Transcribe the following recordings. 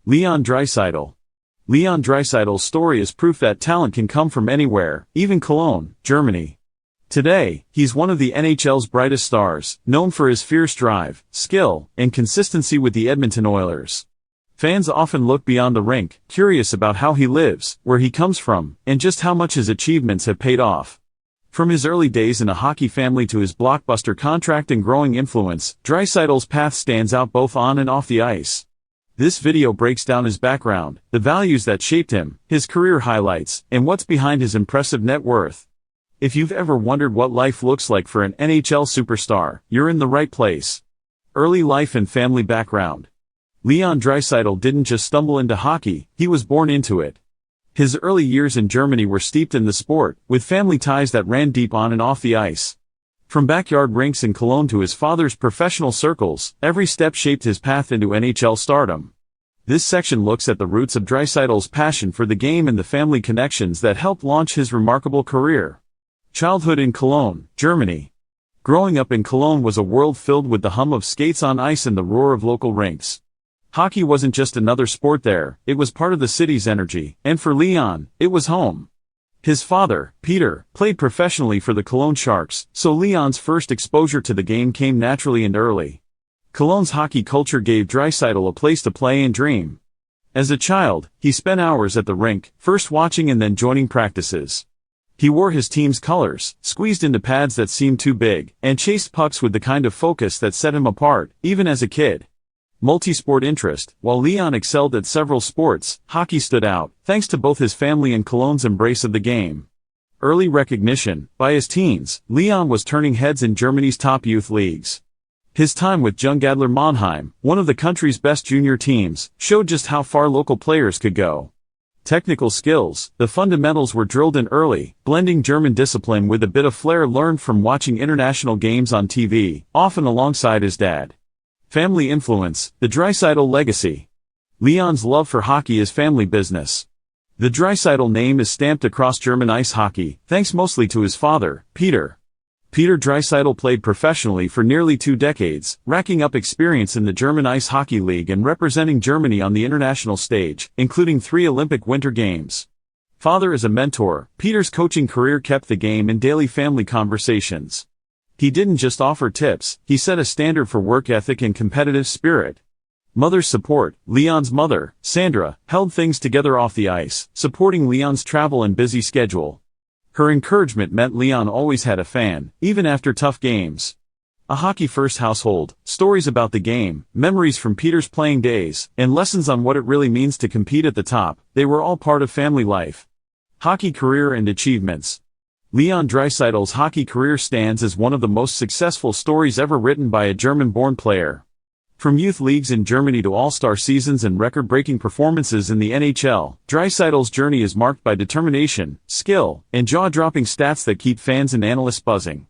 Leon Draisaitl. Leon Draisaitl's story is proof that talent can come from anywhere, even Cologne, Germany. Today, he's one of the NHL's brightest stars, known for his fierce drive, skill, and consistency with the Edmonton Oilers. Fans often look beyond the rink, curious about how he lives, where he comes from, and just how much his achievements have paid off. From his early days in a hockey family to his blockbuster contract and growing influence, Draisaitl's path stands out both on and off the ice. This video breaks down his background, the values that shaped him, his career highlights, and what's behind his impressive net worth. If you've ever wondered what life looks like for an NHL superstar, you're in the right place. Early life and family background. Leon Draisaitl didn't just stumble into hockey, he was born into it. His early years in Germany were steeped in the sport, with family ties that ran deep on and off the ice. From backyard rinks in Cologne to his father's professional circles, every step shaped his path into NHL stardom. This section looks at the roots of Draisaitl's passion for the game and the family connections that helped launch his remarkable career. Childhood in Cologne, Germany. Growing up in Cologne was a world filled with the hum of skates on ice and the roar of local rinks. Hockey wasn't just another sport there, it was part of the city's energy, and for Leon, it was home. His father, Peter, played professionally for the Cologne Sharks, so Leon's first exposure to the game came naturally and early. Cologne's hockey culture gave Draisaitl a place to play and dream. As a child, he spent hours at the rink, first watching and then joining practices. He wore his team's colors, squeezed into pads that seemed too big, and chased pucks with the kind of focus that set him apart, even as a kid. Multi-sport interest. While Leon excelled at several sports, hockey stood out, thanks to both his family and Cologne's embrace of the game. Early recognition. By his teens, Leon was turning heads in Germany's top youth leagues. His time with Jungadler Mannheim, one of the country's best junior teams, showed just how far local players could go. Technical skills. The fundamentals were drilled in early, blending German discipline with a bit of flair learned from watching international games on TV, often alongside his dad. Family influence. The Draisaitl legacy. Leon's love for hockey is family business. The Draisaitl name is stamped across German ice hockey, thanks mostly to his father, Peter. Peter Draisaitl played professionally for nearly 2 decades, racking up experience in the German Ice Hockey League and representing Germany on the international stage, including 3 Olympic Winter Games. Father as a mentor, Peter's coaching career kept the game in daily family conversations. He didn't just offer tips, he set a standard for work ethic and competitive spirit. Mother's support. Leon's mother, Sandra, held things together off the ice, supporting Leon's travel and busy schedule. Her encouragement meant Leon always had a fan, even after tough games. A hockey-first household, stories about the game, memories from Peter's playing days, and lessons on what it really means to compete at the top, they were all part of family life. Hockey career and achievements. Leon Draisaitl's hockey career stands as one of the most successful stories ever written by a German-born player. From youth leagues in Germany to all-star seasons and record-breaking performances in the NHL, Draisaitl's journey is marked by determination, skill, and jaw-dropping stats that keep fans and analysts buzzing.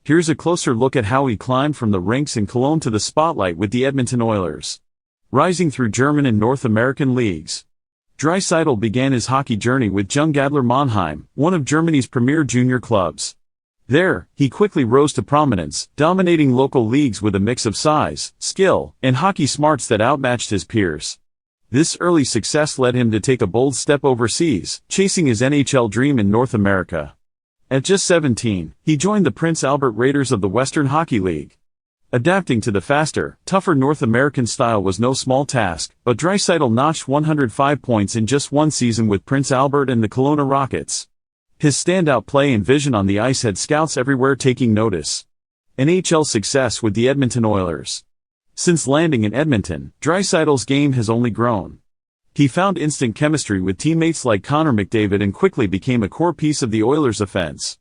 Here's a closer look at how he climbed from the rinks in Cologne to the spotlight with the Edmonton Oilers. Rising through German and North American leagues. Draisaitl began his hockey journey with Jungadler Mannheim, one of Germany's premier junior clubs. There, he quickly rose to prominence, dominating local leagues with a mix of size, skill, and hockey smarts that outmatched his peers. This early success led him to take a bold step overseas, chasing his NHL dream in North America. At just 17, he joined the Prince Albert Raiders of the Western Hockey League. Adapting to the faster, tougher North American style was no small task, but Draisaitl notched 105 points in just 1 season with Prince Albert and the Kelowna Rockets. His standout play and vision on the ice had scouts everywhere taking notice. NHL success with the Edmonton Oilers. Since landing in Edmonton, Draisaitl's game has only grown. He found instant chemistry with teammates like Connor McDavid and quickly became a core piece of the Oilers' offense.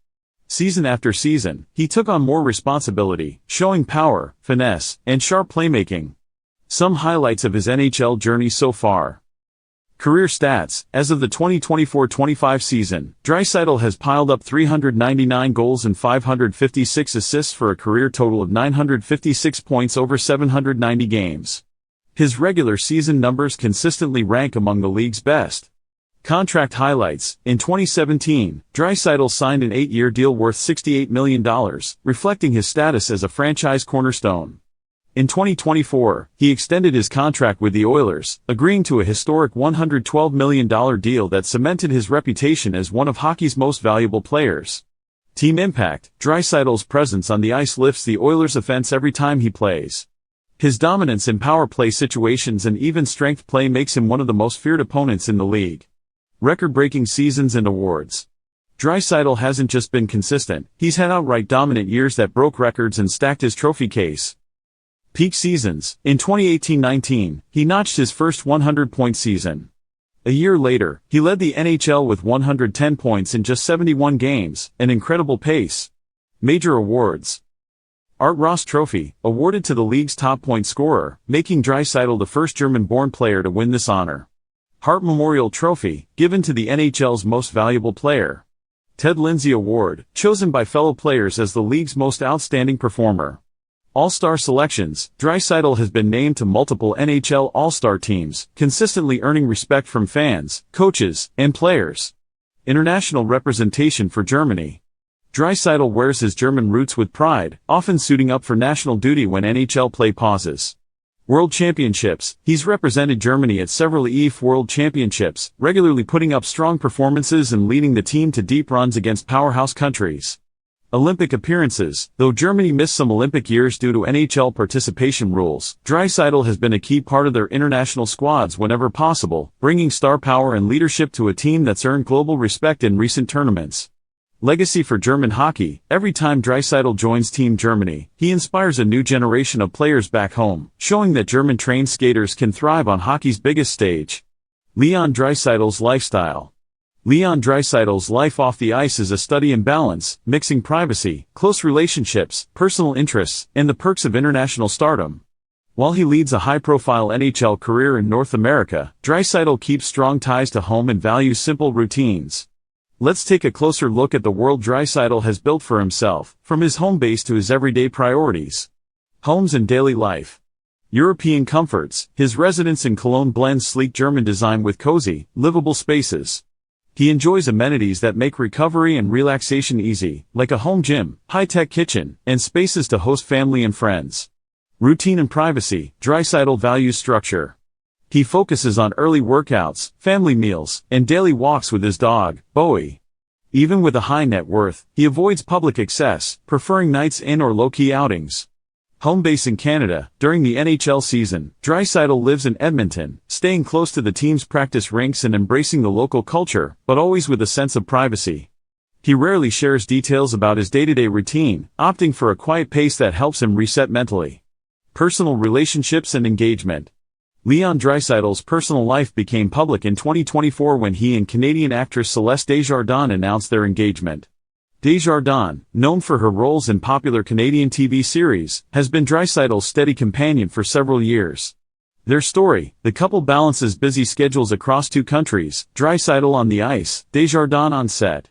Season after season, he took on more responsibility, showing power, finesse, and sharp playmaking. Some highlights of his NHL journey so far. Career stats. As of the 2024-25 season, Draisaitl has piled up 399 goals and 556 assists for a career total of 956 points over 790 games. His regular season numbers consistently rank among the league's best. Contract highlights. In 2017, Draisaitl signed an 8-year deal worth $68 million, reflecting his status as a franchise cornerstone. In 2024, he extended his contract with the Oilers, agreeing to a historic $112 million deal that cemented his reputation as one of hockey's most valuable players. Team impact: Draisaitl's presence on the ice lifts the Oilers' offense every time he plays. His dominance in power play situations and even strength play makes him one of the most feared opponents in the league. Record-breaking seasons and awards. Draisaitl hasn't just been consistent, he's had outright dominant years that broke records and stacked his trophy case. Peak seasons: in 2018-19, he notched his first 100-point season. A year later, he led the NHL with 110 points in just 71 games, an incredible pace. Major awards. Art Ross Trophy, awarded to the league's top point scorer, making Draisaitl the first German-born player to win this honor. Hart Memorial Trophy, given to the NHL's most valuable player. Ted Lindsay Award, chosen by fellow players as the league's most outstanding performer. All-Star selections: Draisaitl has been named to multiple NHL All-Star teams, consistently earning respect from fans, coaches, and players. International representation for Germany. Draisaitl wears his German roots with pride, often suiting up for national duty when NHL play pauses. World Championships: he's represented Germany at several EIF World Championships, regularly putting up strong performances and leading the team to deep runs against powerhouse countries. Olympic appearances: though Germany missed some Olympic years due to NHL participation rules, Draisaitl has been a key part of their international squads whenever possible, bringing star power and leadership to a team that's earned global respect in recent tournaments. Legacy for German hockey: every time Draisaitl joins Team Germany, he inspires a new generation of players back home, showing that German-trained skaters can thrive on hockey's biggest stage. Leon Draisaitl's lifestyle. Leon Draisaitl's life off the ice is a study in balance, mixing privacy, close relationships, personal interests, and the perks of international stardom. While he leads a high-profile NHL career in North America, Draisaitl keeps strong ties to home and values simple routines. Let's take a closer look at the world Draisaitl has built for himself, from his home base to his everyday priorities. Homes and daily life. European comforts: his residence in Cologne blends sleek German design with cozy, livable spaces. He enjoys amenities that make recovery and relaxation easy, like a home gym, high-tech kitchen, and spaces to host family and friends. Routine and privacy: Draisaitl values structure. He focuses on early workouts, family meals, and daily walks with his dog, Bowie. Even with a high net worth, he avoids public excess, preferring nights in or low-key outings. Home base in Canada: during the NHL season, Draisaitl lives in Edmonton, staying close to the team's practice rinks and embracing the local culture, but always with a sense of privacy. He rarely shares details about his day-to-day routine, opting for a quiet pace that helps him reset mentally. Personal relationships and engagement. Leon Draisaitl's personal life became public in 2024 when he and Canadian actress Celeste Desjardins announced their engagement. Desjardins, known for her roles in popular Canadian TV series, has been Draisaitl's steady companion for several years. Their story: the couple balances busy schedules across two countries, Draisaitl on the ice, Desjardins on set.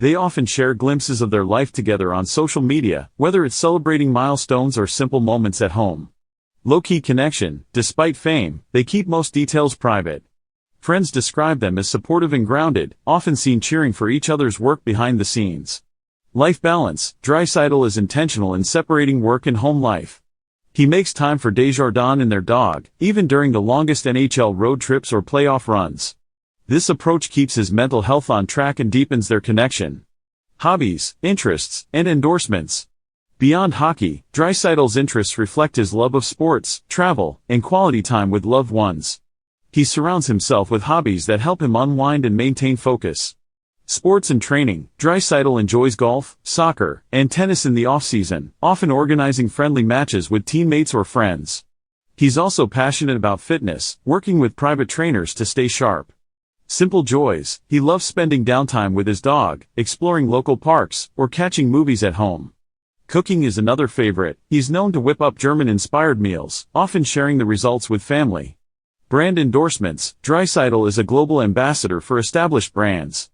They often share glimpses of their life together on social media, whether it's celebrating milestones or simple moments at home. Low-key connection: despite fame, they keep most details private. Friends describe them as supportive and grounded, often seen cheering for each other's work behind the scenes. Life balance: Draisaitl is intentional in separating work and home life. He makes time for Desjardins and their dog, even during the longest NHL road trips or playoff runs. This approach keeps his mental health on track and deepens their connection. Hobbies, interests, and endorsements. Beyond hockey, Draisaitl's interests reflect his love of sports, travel, and quality time with loved ones. He surrounds himself with hobbies that help him unwind and maintain focus. Sports and training: Draisaitl enjoys golf, soccer, and tennis in the off-season, often organizing friendly matches with teammates or friends. He's also passionate about fitness, working with private trainers to stay sharp. Simple joys: he loves spending downtime with his dog, exploring local parks, or catching movies at home. Cooking is another favorite. He's known to whip up German-inspired meals, often sharing the results with family. Brand endorsements: Draisaitl is a global ambassador for established brands.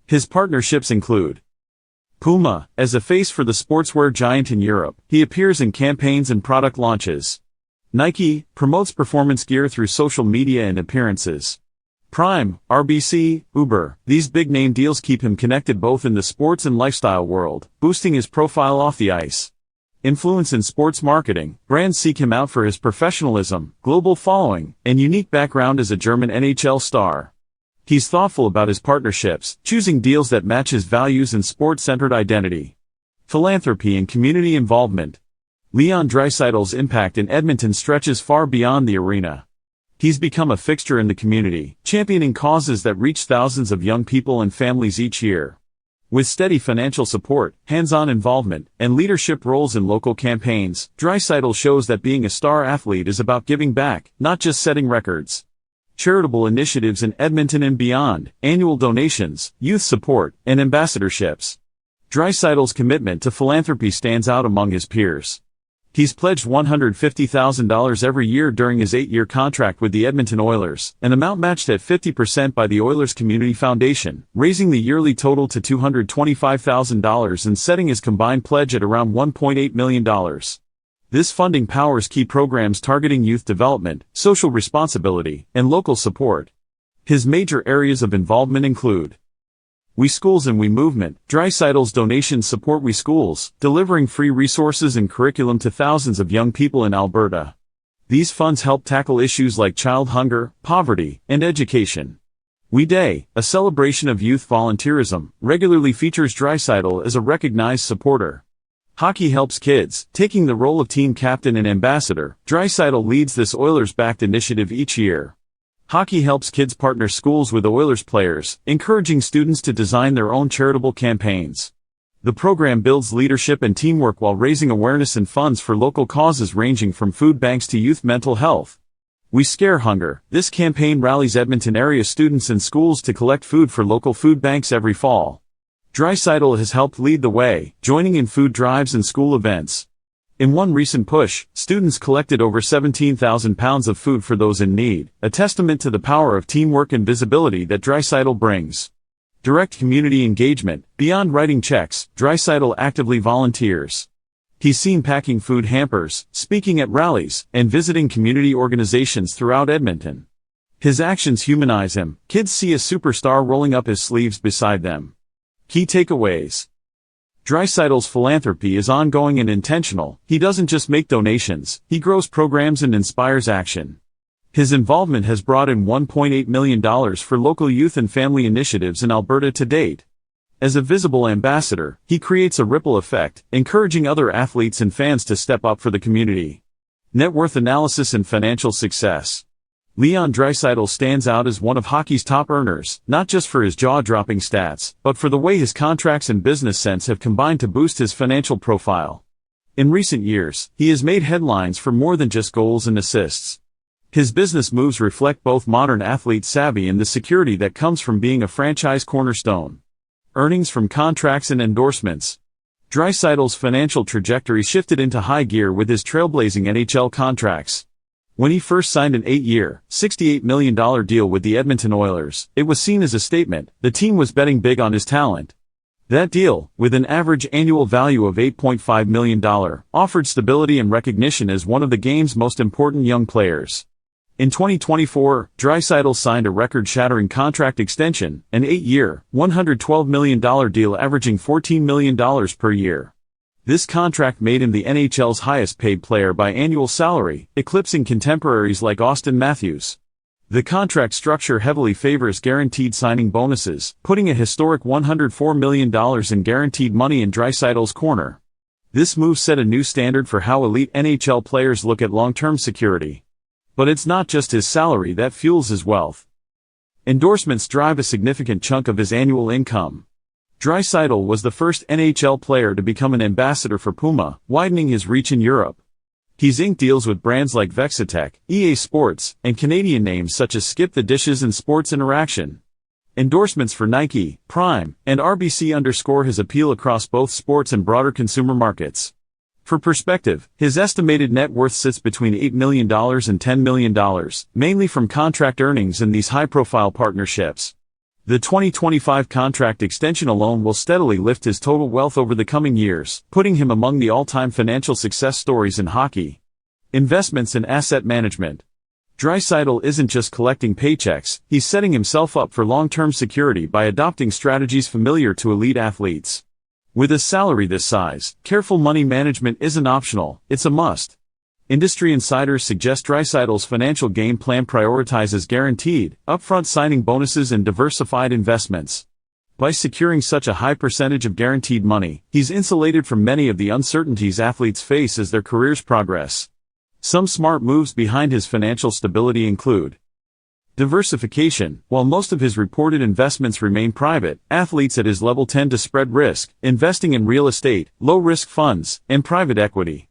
His partnerships include Puma: as a face for the sportswear giant in Europe, he appears in campaigns and product launches. Nike: promotes performance gear through social media and appearances. Prime, RBC, Uber: these big-name deals keep him connected both in the sports and lifestyle world, boosting his profile off the ice. influence in sports marketing. Brands seek him out for his professionalism, global following, and unique background as a German NHL star. He's thoughtful about his partnerships, choosing deals that match his values and sport-centered identity. Philanthropy and community involvement. Leon Draisaitl's impact in Edmonton stretches far beyond the arena. He's become a fixture in the community, championing causes that reach thousands of young people and families each year. With steady financial support, hands-on involvement, and leadership roles in local campaigns, Draisaitl shows that being a star athlete is about giving back, not just setting records. Charitable initiatives in Edmonton and beyond, annual donations, youth support, and ambassadorships. Draisaitl's commitment to philanthropy stands out among his peers. He's pledged $150,000 every year during his 8-year contract with the Edmonton Oilers, an amount matched at 50% by the Oilers Community Foundation, raising the yearly total to $225,000 and setting his combined pledge at around $1.8 million. This funding powers key programs targeting youth development, social responsibility, and local support. His major areas of involvement include We Schools and We Movement. Draisaitl's donations support We Schools, delivering free resources and curriculum to thousands of young people in Alberta. These funds help tackle issues like child hunger, poverty, and education. We Day, a celebration of youth volunteerism, regularly features Draisaitl as a recognized supporter. Hockey Helps Kids, taking the role of team captain and ambassador. Draisaitl leads this Oilers-backed initiative each year. Hockey Helps Kids partners schools with Oilers players, encouraging students to design their own charitable campaigns. The program builds leadership and teamwork while raising awareness and funds for local causes ranging from food banks to youth mental health. We Scare Hunger. This campaign rallies Edmonton area students and schools to collect food for local food banks every fall. Draisaitl has helped lead the way, joining in food drives and school events. In one recent push, students collected over 17,000 pounds of food for those in need, a testament to the power of teamwork and visibility that Draisaitl brings. Direct community engagement. Beyond writing checks, Draisaitl actively volunteers. He's seen packing food hampers, speaking at rallies, and visiting community organizations throughout Edmonton. His actions humanize him. Kids see a superstar rolling up his sleeves beside them. Key takeaways. Draisaitl's philanthropy is ongoing and intentional. He doesn't just make donations, he grows programs and inspires action. His involvement has brought in $1.8 million for local youth and family initiatives in Alberta to date. As a visible ambassador, he creates a ripple effect, encouraging other athletes and fans to step up for the community. Net worth analysis and financial success. Leon Draisaitl stands out as one of hockey's top earners, not just for his jaw-dropping stats, but for the way his contracts and business sense have combined to boost his financial profile. In recent years, he has made headlines for more than just goals and assists. His business moves reflect both modern athlete savvy and the security that comes from being a franchise cornerstone. Earnings from contracts and endorsements. Draisaitl's financial trajectory shifted into high gear with his trailblazing NHL contracts. When he first signed an 8-year, $68 million deal with the Edmonton Oilers, it was seen as a statement. The team was betting big on his talent. That deal, with an average annual value of $8.5 million, offered stability and recognition as one of the game's most important young players. In 2024, Draisaitl signed a record-shattering contract extension, an 8-year, $112 million deal averaging $14 million per year. This contract made him the NHL's highest-paid player by annual salary, eclipsing contemporaries like Austin Matthews. The contract structure heavily favors guaranteed signing bonuses, putting a historic $104 million in guaranteed money in Draisaitl's corner. This move set a new standard for how elite NHL players look at long-term security. But it's not just his salary that fuels his wealth. Endorsements drive a significant chunk of his annual income. Draisaitl was the first NHL player to become an ambassador for Puma, widening his reach in Europe. He's inked deals with brands like Vexitech, EA Sports, and Canadian names such as Skip the Dishes and Sports Interaction. Endorsements for Nike, Prime, and RBC underscore his appeal across both sports and broader consumer markets. For perspective, his estimated net worth sits between $8 million and $10 million, mainly from contract earnings and these high-profile partnerships. The 2025 contract extension alone will steadily lift his total wealth over the coming years, putting him among the all-time financial success stories in hockey. Investments and asset management. Draisaitl isn't just collecting paychecks, he's setting himself up for long-term security by adopting strategies familiar to elite athletes. With a salary this size, careful money management isn't optional, it's a must. Industry insiders suggest Draisaitl's financial game plan prioritizes guaranteed, upfront signing bonuses and diversified investments. By securing such a high percentage of guaranteed money, he's insulated from many of the uncertainties athletes face as their careers progress. Some smart moves behind his financial stability include diversification. While most of his reported investments remain private, athletes at his level tend to spread risk, investing in real estate, low-risk funds, and private equity.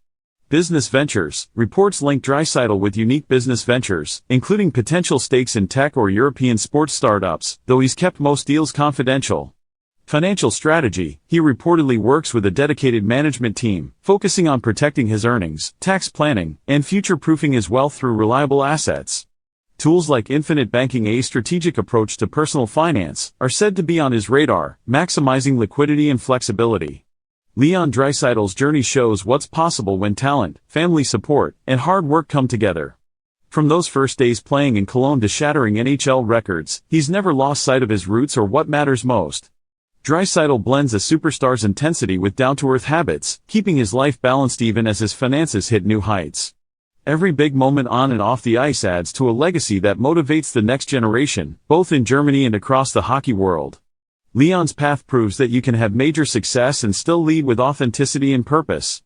Business ventures. Reports link Draisaitl with unique business ventures, including potential stakes in tech or European sports startups, though he's kept most deals confidential. Financial strategy. He reportedly works with a dedicated management team, focusing on protecting his earnings, tax planning, and future-proofing his wealth through reliable assets. Tools like infinite banking, a strategic approach to personal finance, are said to be on his radar, maximizing liquidity and flexibility. Leon Draisaitl's journey shows what's possible when talent, family support, and hard work come together. From those first days playing in Cologne to shattering NHL records, he's never lost sight of his roots or what matters most. Draisaitl blends a superstar's intensity with down-to-earth habits, keeping his life balanced even as his finances hit new heights. Every big moment on and off the ice adds to a legacy that motivates the next generation, both in Germany and across the hockey world. Leon's path proves that you can have major success and still lead with authenticity and purpose.